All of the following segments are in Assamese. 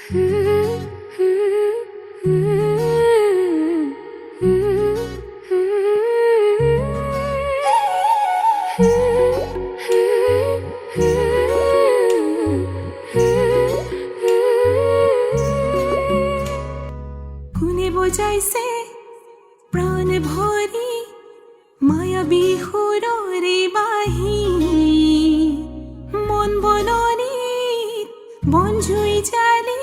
কোনে বজাইছে প্ৰাণ ভৰি মায়াবী সুৰৰে বাঁহী, মন বননিত বনজুই জালি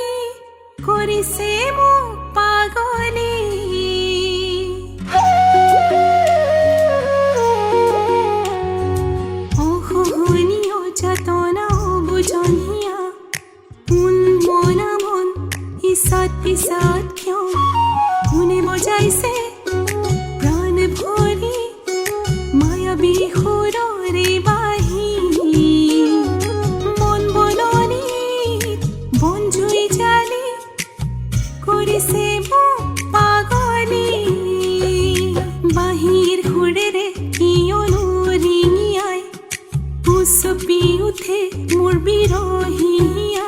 কৰিছে মোক পাগলী। অসহনীয় যাতনা বুজনীয়া কোন মনা মন ইচাত পিছাত কিয়, কোনে বজাইছে প্ৰাণ ভৰি মায়াবী সুৰৰে বাঁহী, মন বননিত বনজুই জালি কৰিছে মোক পাগলী। বাঁহীৰ সুৰেৰে কিয়নো ৰিঙিয়াই উচপি উঠে মোৰ বিৰহিয়া,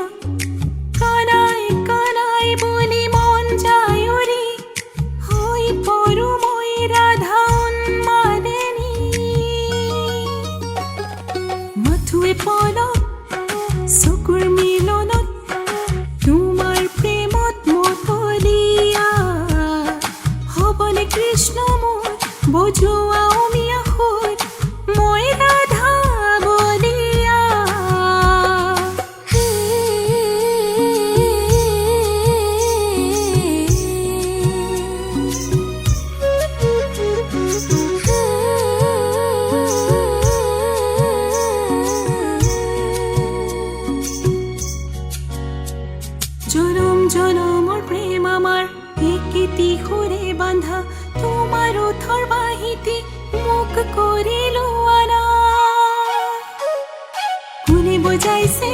কানাই কানাই বুলি মন যায় উৰি, হৈ পৰো মই ৰাধা উন্মাদিনী। মাথোৱে পলক চকুৰ মিলনত তোমাৰ প্ৰেমত মতলীয়া, হ'বনে কৃষ্ণ মোৰ বজোৱা অমিয়া সুৰ, মই ৰাধা বলিয়া। জনম জনমৰ প্ৰেম আমাৰ একেটি সুৰে বান্ধা, তোমাৰ ওঠৰ বাঁহীতি মোক কৰিলো আনা। কোনে বজাইছে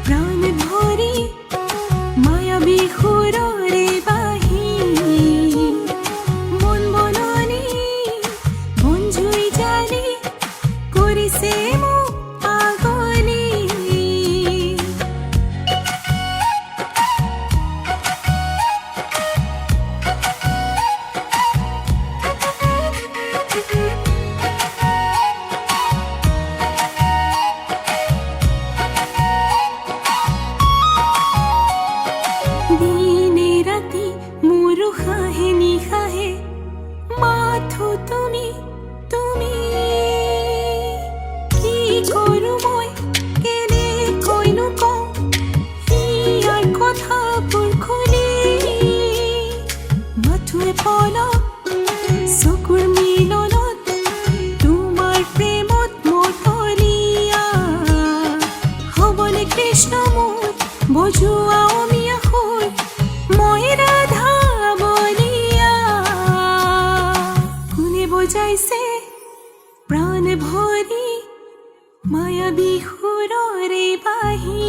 প্ৰাণ ভৰি মায়াবী সুৰৰে বাঁহী, মন বননি বনজুই জালি কৰিছে মোক পাগলী। দিনে ৰাতি মোৰ উশাহে নিশাহে মাথো তুমি তুমি, কি কৰোঁ মই কেনেকৈনো কওঁ ইয়াৰ কথাবোৰ খুলি। মাথোৱে পলক চকুৰ মিলনত তোমাৰ প্ৰেমত মতলীয়া, হ'বনে কৃষ্ণ মোৰ বজোৱা অমিয়া সুৰ, মই ৰাধা বলিয়া। কোনে বজাইছে প্ৰাণ ভৰি মায়াবী সুৰৰে বাঁহী,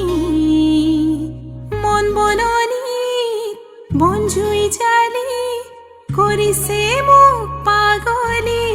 মন বননিত বনজুই জালি কৰিছে মোক পাগলী।